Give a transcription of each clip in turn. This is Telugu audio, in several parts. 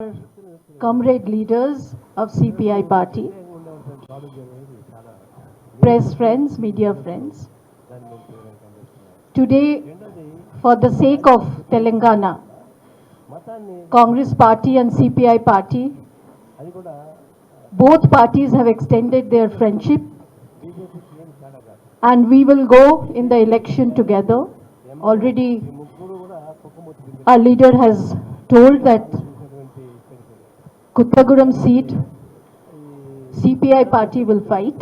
comrade leaders of CPI party, press friends, media friends. Today, for the sake of Telangana, Congress party and CPI party, both parties have extended their friendship and we will go in the election together. Already our leader has told that Kuttaguram seat CPI party will fight,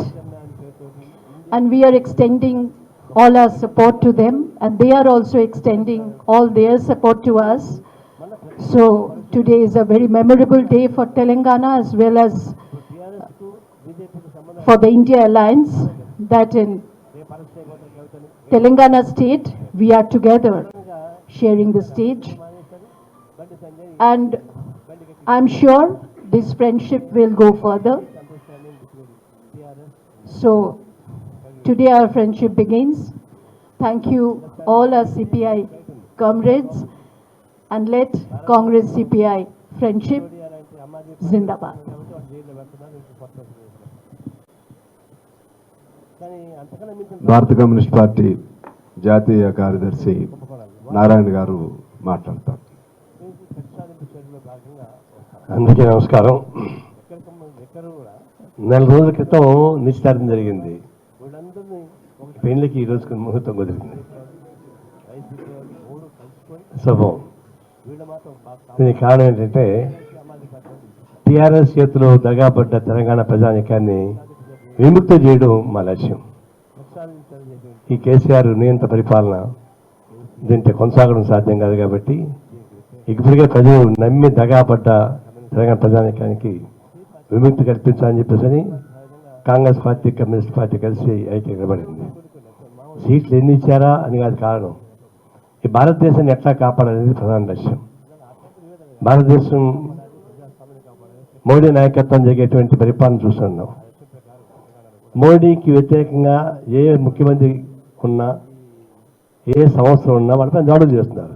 and we are extending all our support to them and they are also extending all their support to us. So today is a very memorable day for Telangana as well as for the India Alliance, that in Telangana state we are together sharing the stage, and I'm sure this friendship will go further. So today our friendship begins. Thank you all our CPI comrades, and let Congress CPI friendship Zindabad. భారత కమ్యూనిస్ట్ పార్టీ జాతీయ కార్యదర్శి నారాయణ గారు మాట్లాడతారు. అందరికీ నమస్కారం. నెల రోజుల క్రితం నిశ్చితార్థం జరిగింది. పెళ్లికి ఈ రోజుకి ముహూర్తం కుదిరింది. శుభం. దీనికి కారణం ఏంటంటే టీఆర్ఎస్ చేతిలో దగాపడ్డ తెలంగాణ ప్రజానీకాన్ని విముక్తి చేయడం మా లక్ష్యం. ఈ కేసీఆర్ నియంత పరిపాలన దీంట్లో కొనసాగడం సాధ్యం కాదు కాబట్టి ఇప్పటికే ప్రజలు నమ్మి దగాపడ్డ తెలంగాణ ప్రజానీకానికి విముక్తి కల్పించాలని చెప్పేసి కాంగ్రెస్ పార్టీ కమ్యూనిస్ట్ పార్టీ కలిసి అయితే నిలబడింది. సీట్లు ఎన్ని ఇచ్చారా అని కాదు కారణం, ఈ భారతదేశాన్ని ఎట్లా కాపాడాలనేది ప్రధాన లక్ష్యం. భారతదేశం మోడీ నాయకత్వం జరిగేటువంటి పరిపాలన చూస్తున్నాం. మోడీకి వ్యతిరేకంగా ఏ ముఖ్యమంత్రి ఉన్నా, ఏ సంవత్సరం ఉన్నా వాళ్ళపై దాడులు చేస్తున్నారు.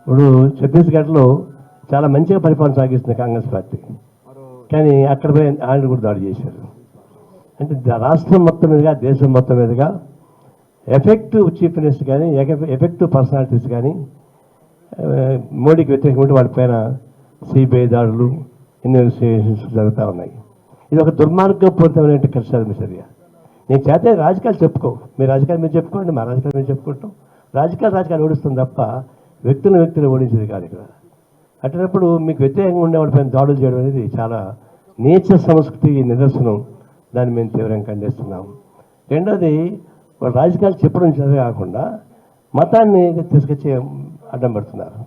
ఇప్పుడు ఛత్తీస్గఢ్లో చాలా మంచిగా పరిపాలన సాగిస్తుంది కాంగ్రెస్ పార్టీ, కానీ అక్కడ పోయి ఆయన కూడా దాడి చేశారు. అంటే రాష్ట్రం మొత్తం మీదుగా, దేశం మొత్తం మీదుగా ఎఫెక్టివ్ చీఫ్ మినిస్టర్ కానీ, ఎఫెక్టివ్ పర్సనాలిటీస్ కానీ మోడీకి వ్యతిరేకంగా వాళ్ళపైన సిబిఐ దాడులు, ఇన్వెస్టిగేషన్స్ జరుగుతూ ఉన్నాయి. ఇది ఒక దుర్మార్గపూరితమైన కక్షాల చర్య. నేను చేతే రాజకీయాలు చెప్పుకో, మీ రాజకీయాలు మీరు చెప్పుకోండి, మా రాజకీయాలు మేము చెప్పుకుంటాం. రాజకీయాలు ఓడిస్తుంది తప్ప వ్యక్తులు ఓడించేది కాదు ఇక్కడ. అట్టినప్పుడు మీకు వ్యతిరేకంగా ఉండేవాడిపైన దాడులు చేయడం అనేది చాలా నీచ సంస్కృతి నిదర్శనం. దాన్ని మేము తీవ్రంగా ఖండిస్తున్నాం. రెండోది, రాజకీయాలు చెప్పడం చదివే కాకుండా మతాన్ని తీసుకొచ్చి అడ్డం పడుతున్నారు.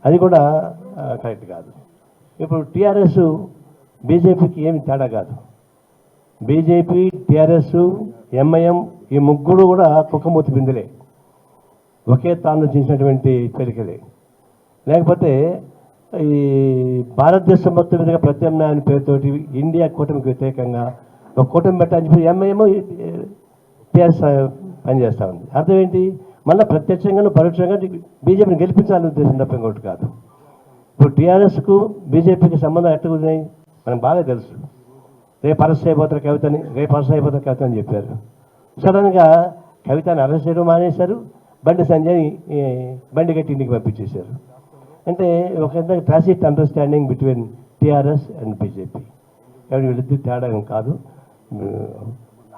అది కూడా కరెక్ట్ కాదు. ఇప్పుడు టీఆర్ఎస్ బీజేపీకి ఏమి తేడా కాదు. బీజేపీ, టీఆర్ఎస్, ఎంఐఎం ఈ ముగ్గురు కూడా కుక్కమూతి బిందులే, ఒకే తాను చేసినటువంటి పెరికలే. లేకపోతే ఈ భారతదేశం మొత్తం మీదుగా ప్రత్యామ్నాయ పేరుతోటి ఇండియా కూటమికి వ్యతిరేకంగా ఒక కూటమి పెట్టాలని చెప్పి ఎంఐఎం టీఆర్ఎస్ పనిచేస్తూ ఉంది. అర్థం ఏంటి? మళ్ళీ ప్రత్యక్షంగా పరోక్షంగా బీజేపీని గెలిపించాలనే ఉద్దేశం తప్ప ఇంకోటి కాదు. ఇప్పుడు టీఆర్ఎస్కు బీజేపీకి సంబంధం ఎట్లా ఉన్నాయి మనకు బాగా తెలుసు. రేపు అరెస్ట్ అయిపోతారు కవిత అని చెప్పారు. సడన్గా కవితని అరెస్ట్ చేయడం మానేశారు. బండి సంజయ్ బండి కట్టి ఇంటికి పంపించేశారు. అంటే ఒక tacit understanding between TRS and BJP. కాబట్టి వీళ్ళిద్దరు తేడా కాదు,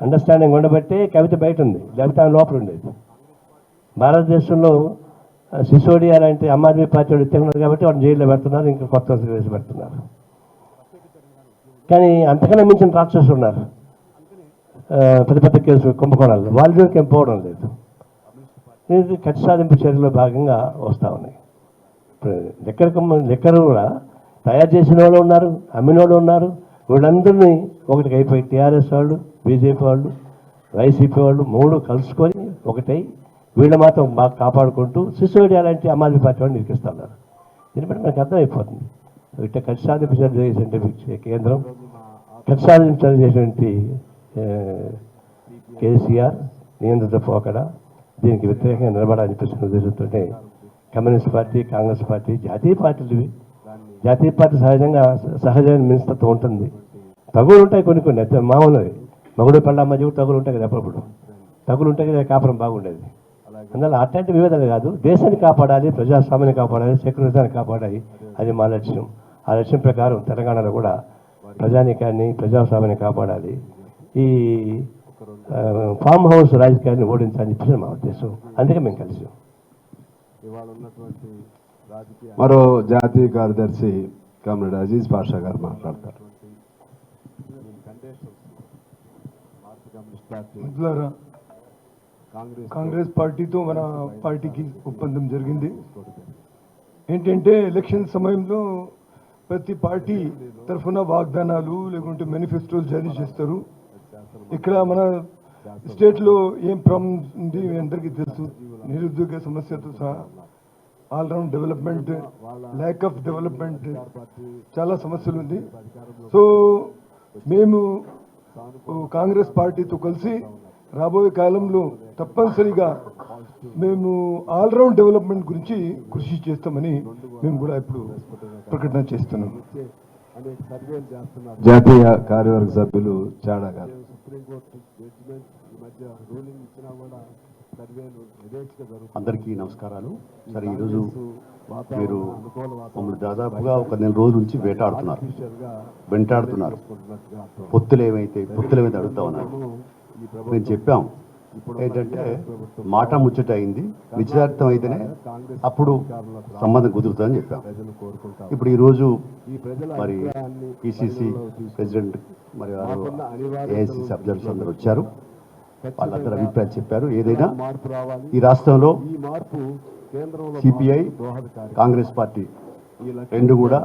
అండర్స్టాండింగ్ ఉండబట్టే కవిత బయట ఉంది, లేకపోతే ఆమె లోపల ఉండేది. భారతదేశంలో సిసోడియా లాంటి ఆమ్ ఆద్మీ పార్టీ వాడు తిన్నారు కాబట్టి వాడిని జైల్లో పెడుతున్నారు, ఇంకా కొత్త వేసి పెడుతున్నారు. కానీ అంతకన్నా మించిన రాక్షసులు ఉన్నారు పెద్ద పెద్ద కేసులు, కుంభకోణాలు. వాళ్ళ జోలికి ఏం పోవడం లేదు. ఇది కక్ష సాధింపు చర్యలో భాగంగా వస్తూ ఉన్నాయి. లెక్కరు కూడా తయారు చేసిన వాళ్ళు ఉన్నారు, అమ్మిన వాళ్ళు ఉన్నారు. వీళ్ళందరినీ ఒకటికి అయిపోయి టీఆర్ఎస్ వాళ్ళు, బీజేపీ వాళ్ళు, వైసీపీ వాళ్ళు మూడు కలుసుకొని ఒకటై వీళ్ళు మాత్రం బాగా కాపాడుకుంటూ సిసోడియా లాంటి ఆమ్ ఆద్మీ పార్టీ వాళ్ళు నిరికిస్తూ ఉన్నారు. దీన్ని బట్టి మనకు అర్థమైపోతుంది. ఇట్లా కక్ష సాధింపు చర్య చేసేటువంటి కేంద్రం, కక్ష సాధింపు చర్య చేసేటువంటి కేసీఆర్ నియంత్రిత పోకడ, దీనికి వ్యతిరేకంగా నిలబడాలని చెప్పేసిన ఉద్దేశంతో కమ్యూనిస్ట్ పార్టీ, కాంగ్రెస్ పార్టీ, జాతీయ పార్టీలు జాతీయ పార్టీ సహజంగా సహజమైన మినిస్తత్వం ఉంటుంది. తగులు ఉంటాయి కొన్ని కొన్ని, అయితే మామూలువి. మగుడు పెళ్ళ మధ్య కూడా తగులు ఉంటాయి కదా, అప్పుడప్పుడు తగులు ఉంటాయి కదా, కాపురం బాగుండేది. అందువల్ల అట్లాంటి వివేదాలు కాదు, దేశాన్ని కాపాడాలి, ప్రజాస్వామ్యాన్ని కాపాడాలి, సెక్యులరిజాన్ని కాపాడాలి, అది మా లక్ష్యం. ఆ లక్ష్యం ప్రకారం తెలంగాణలో కూడా ప్రజానీకాన్ని, ప్రజాస్వామ్యాన్ని కాపాడాలి, ఈ ఫామ్ హౌస్ రాజకీయాన్ని ఓడించాలని చెప్పేసి మా ఉద్దేశం. అందుకే మేము కలిసాం. మరో జాతీయ కార్యదర్శి కామ్రేడ్ అజీజ్ పాషా గారు మాట్లాడతారు. మిత్రులారా, కాంగ్రెస్ పార్టీతో మన పార్టీకి ఒప్పందం జరిగింది. ఏంటంటే ఎలక్షన్ సమయంలో ప్రతి పార్టీ తరఫున వాగ్దానాలు లేకుంటే మేనిఫెస్టోలు జారీ చేస్తారు. ఇక్కడ మన స్టేట్లో ఏం ప్రాబ్లమ్ ఉంది మీ అందరికీ తెలుసు. నిరుద్యోగ సమస్యతో సహా all round development, lack of development, చాలా సమస్యలు ఉంది. సో మేము కాంగ్రెస్ పార్టీతో కలిసి రాబోయే కాలంలో తప్పనిసరిగా మేము ఆల్రౌండ్ డెవలప్మెంట్ గురించి కృషి చేస్తామని మేము కూడా ఇప్పుడు ప్రకటన చేస్తున్నాం. జాతీయ కార్యవర్గ సభ్యులు చాడా గారు. అందరికీ నమస్కారాలు. సరే, ఈరోజు మీరు మమ్మల్ని దాదాపుగా ఒక నెల రోజుల నుంచి వెంటాడుతున్నారు. పొత్తులు ఏమైతే అడుగుతా ఉన్నారు. మేము చెప్పాం ఏంటంటే మాట ముచ్చట అయింది, నిశ్చితార్థం అయితేనే అప్పుడు సంబంధం కుదురుతుందని చెప్పాం. ఇప్పుడు ఈరోజు మరి పిసిసి ప్రెసిడెంట్ మరి ఏఐసిసి అబ్జర్వర్స్ అందరూ వచ్చారు. వాళ్ళందరూ అభిప్రాయం చెప్పారు. ఏదైనా ఈ రాష్ట్రంలో సిపిఐ, కాంగ్రెస్ పార్టీ రెండు కూడా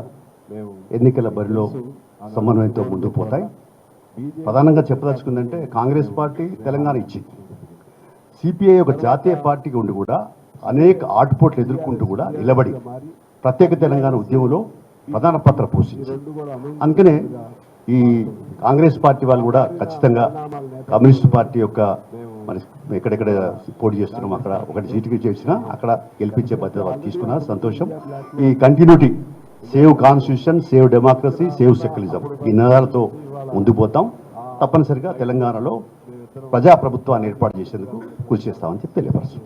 ఎన్నికల బరిలో సమన్వయంతో ముందుకు పోతాయి. ప్రధానంగా చెప్పదలుచుకుందంటే కాంగ్రెస్ పార్టీ తెలంగాణ ఇచ్చింది. సిపిఐ ఒక జాతీయ పార్టీకి ఉండి కూడా అనేక ఆటుపోట్లు ఎదుర్కొంటూ కూడా నిలబడి ప్రత్యేక తెలంగాణ ఉద్యమంలో ప్రధాన పాత్ర పోషించింది. అందుకనే ఈ కాంగ్రెస్ పార్టీ వాళ్ళు కూడా ఖచ్చితంగా కమ్యూనిస్ట్ పార్టీ యొక్క మరి ఎక్కడెక్కడ పోటీ చేస్తున్నాం అక్కడ ఒకటి సీటుకి చేసినా అక్కడ గెలిపించే బాధ్యత వాళ్ళు తీసుకున్నారు. సంతోషం. ఈ continuity, save constitution, save democracy, save secularism, ఈ నినాదాలతో ముందుకు పోతాం. తప్పనిసరిగా తెలంగాణలో ప్రజాప్రభుత్వాన్ని ఏర్పాటు చేసేందుకు కృషి చేస్తామని చెప్పి తెలియపరుస్తాం.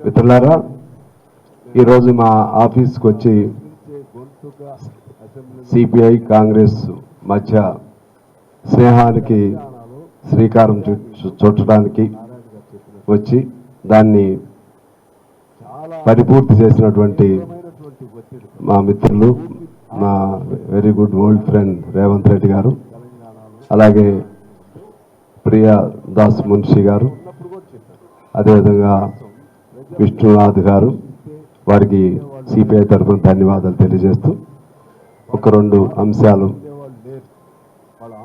మిత్రులారా, ఈరోజు మా ఆఫీస్కి వచ్చి సిపిఐ కాంగ్రెస్ మధ్య స్నేహానికి శ్రీకారం చుట్టడానికి వచ్చి దాన్ని పరిపూర్తి చేసినటువంటి మా మిత్రులు, మా very good old friend Revanth Reddy గారు, అలాగే ప్రియా దాస్ మున్షి గారు, అదేవిధంగా విష్ణునాథ్ గారు, వారికి సిపిఐ తరఫున ధన్యవాదాలు తెలియజేస్తూ ఒక రెండు అంశాలు.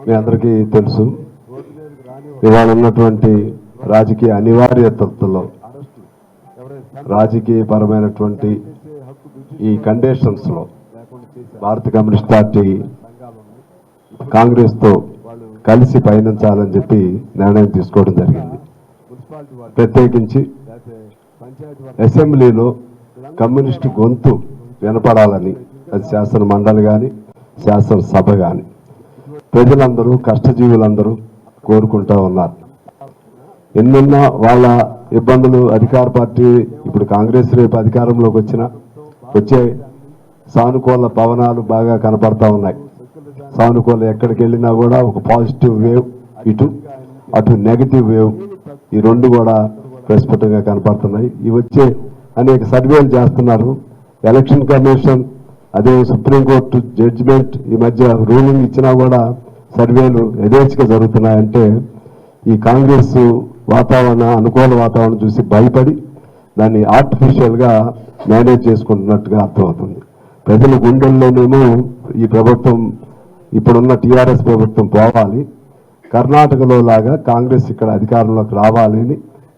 మీ అందరికీ తెలుసు, ఇవాళ ఉన్నటువంటి రాజకీయ అనివార్యతలో రాజకీయపరమైనటువంటి ఈ కండిషన్స్లో భారత కమ్యూనిస్ట్ పార్టీ కాంగ్రెస్తో కలిసి పయనించాలని చెప్పి నిర్ణయం తీసుకోవడం జరిగింది. ప్రత్యేకించి అసెంబ్లీలో కమ్యూనిస్టు గొంతు వినపడాలని, అది శాసన మండలి కానీ శాసనసభ కానీ ప్రజలందరూ, కష్టజీవులందరూ కోరుకుంటూ ఉన్నారు. ఎన్నున్నా వాళ్ళ ఇబ్బందులు అధికార పార్టీ ఇప్పుడు కాంగ్రెస్ రేపు అధికారంలోకి వచ్చే సానుకూల పవనాలు బాగా కనపడతా ఉన్నాయి. సానుకూల ఎక్కడికి వెళ్ళినా కూడా ఒక పాజిటివ్ వేవ్, అటు నెగటివ్ వేవ్, ఈ రెండు కూడా ప్రస్ఫుటంగా కనపడుతున్నాయి. ఇవి వచ్చే అనేక సర్వేలు చేస్తున్నారు. ఎలక్షన్ కమిషన్, అదే సుప్రీంకోర్టు జడ్జిమెంట్ ఈ మధ్య రూలింగ్ ఇచ్చినా కూడా సర్వేలు యథేచ్ఛగా జరుగుతున్నాయంటే ఈ కాంగ్రెస్ అనుకూల వాతావరణం చూసి భయపడి దాన్ని ఆర్టిఫిషియల్గా మేనేజ్ చేసుకుంటున్నట్టుగా అర్థమవుతుంది. ప్రజల గుండెల్లోనేమో ఈ ప్రభుత్వం, ఇప్పుడున్న టీఆర్ఎస్ ప్రభుత్వం పోవాలి, కర్ణాటకలో లాగా కాంగ్రెస్ ఇక్కడ అధికారంలోకి రావాలని